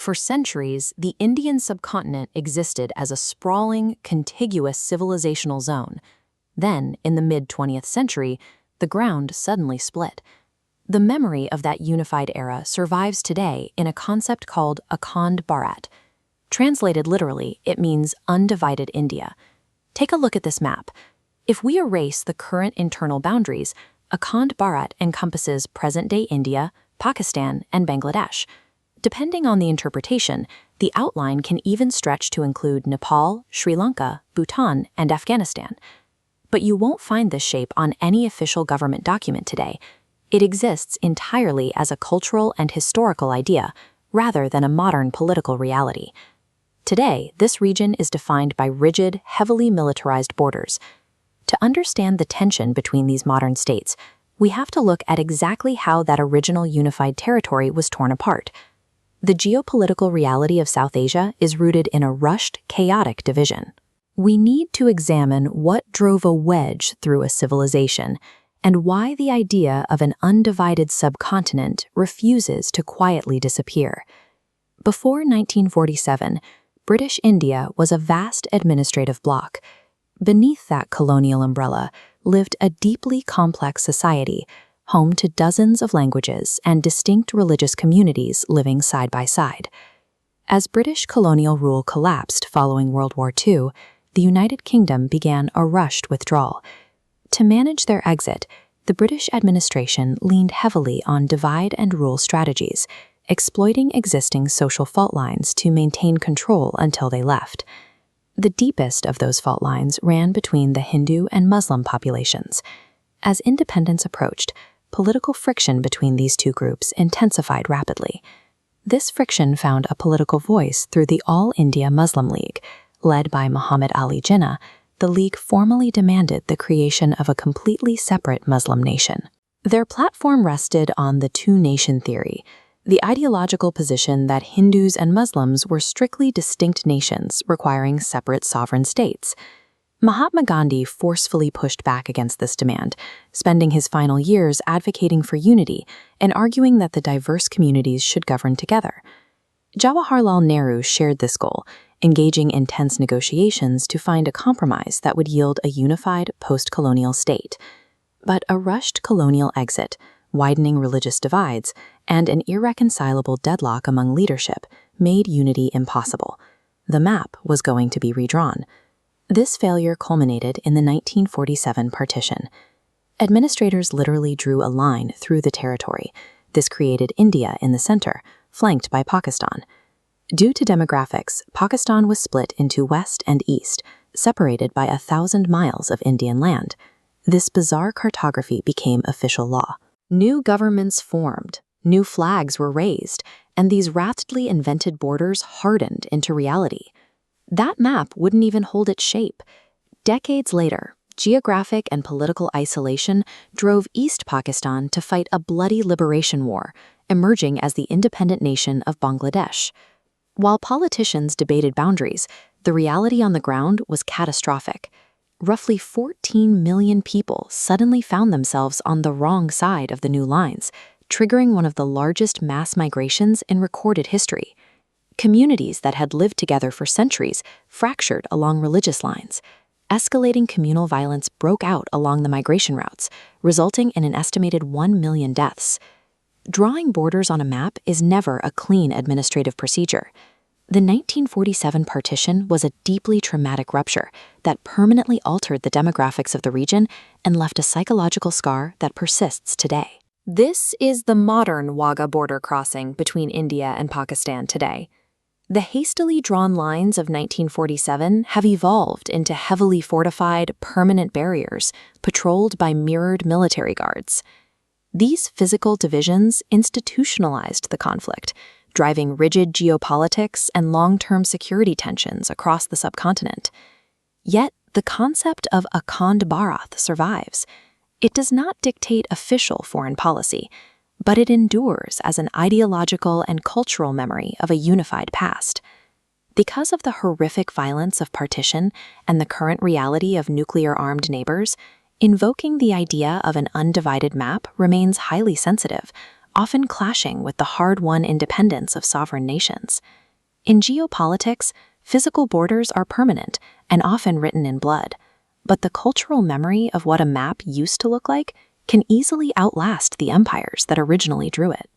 For centuries, the Indian subcontinent existed as a sprawling, contiguous civilizational zone. Then, in the mid-20th century, the ground suddenly split. The memory of that unified era survives today in a concept called Akhand Bharat. Translated literally, it means undivided India. Take a look at this map. If we erase the current internal boundaries, Akhand Bharat encompasses present-day India, Pakistan, and Bangladesh. Depending on the interpretation, the outline can even stretch to include Nepal, Sri Lanka, Bhutan, and Afghanistan. But you won't find this shape on any official government document today. It exists entirely as a cultural and historical idea, rather than a modern political reality. Today, this region is defined by rigid, heavily militarized borders. To understand the tension between these modern states, we have to look at exactly how that original unified territory was torn apart. The geopolitical reality of South Asia is rooted in a rushed, chaotic division. We need to examine what drove a wedge through a civilization and why the idea of an undivided subcontinent refuses to quietly disappear. Before 1947, British India was a vast administrative bloc. Beneath that colonial umbrella lived a deeply complex society, home to dozens of languages and distinct religious communities living side by side. As British colonial rule collapsed following World War II, the United Kingdom began a rushed withdrawal. To manage their exit, the British administration leaned heavily on divide-and-rule strategies, exploiting existing social fault lines to maintain control until they left. The deepest of those fault lines ran between the Hindu and Muslim populations. As independence approached, political friction between these two groups intensified rapidly. This friction found a political voice through the All India Muslim League. Led by Muhammad Ali Jinnah, the League formally demanded the creation of a completely separate Muslim nation. Their platform rested on the two-nation theory, the ideological position that Hindus and Muslims were strictly distinct nations requiring separate sovereign states. Mahatma Gandhi forcefully pushed back against this demand, spending his final years advocating for unity and arguing that the diverse communities should govern together. Jawaharlal Nehru shared this goal, engaging in tense negotiations to find a compromise that would yield a unified post-colonial state. But a rushed colonial exit, widening religious divides, and an irreconcilable deadlock among leadership made unity impossible. The map was going to be redrawn. This failure culminated in the 1947 partition. Administrators literally drew a line through the territory. This created India in the center, flanked by Pakistan. Due to demographics, Pakistan was split into west and east, separated by 1,000 miles of Indian land. This bizarre cartography became official law. New governments formed, new flags were raised, and these rapidly invented borders hardened into reality. That map wouldn't even hold its shape. Decades later, geographic and political isolation drove East Pakistan to fight a bloody liberation war, emerging as the independent nation of Bangladesh. While politicians debated boundaries, the reality on the ground was catastrophic. Roughly 14 million people suddenly found themselves on the wrong side of the new lines, triggering one of the largest mass migrations in recorded history. Communities that had lived together for centuries fractured along religious lines. Escalating communal violence broke out along the migration routes, resulting in an estimated 1 million deaths. Drawing borders on a map is never a clean administrative procedure. The 1947 partition was a deeply traumatic rupture that permanently altered the demographics of the region and left a psychological scar that persists today. This is the modern Wagah border crossing between India and Pakistan today. The hastily drawn lines of 1947 have evolved into heavily fortified, permanent barriers patrolled by mirrored military guards. These physical divisions institutionalized the conflict, driving rigid geopolitics and long-term security tensions across the subcontinent. Yet, the concept of Akhand Bharat survives. It does not dictate official foreign policy, but it endures as an ideological and cultural memory of a unified past. Because of the horrific violence of partition and the current reality of nuclear-armed neighbors, invoking the idea of an undivided map remains highly sensitive, often clashing with the hard-won independence of sovereign nations. In geopolitics, physical borders are permanent and often written in blood, but the cultural memory of what a map used to look like can easily outlast the empires that originally drew it.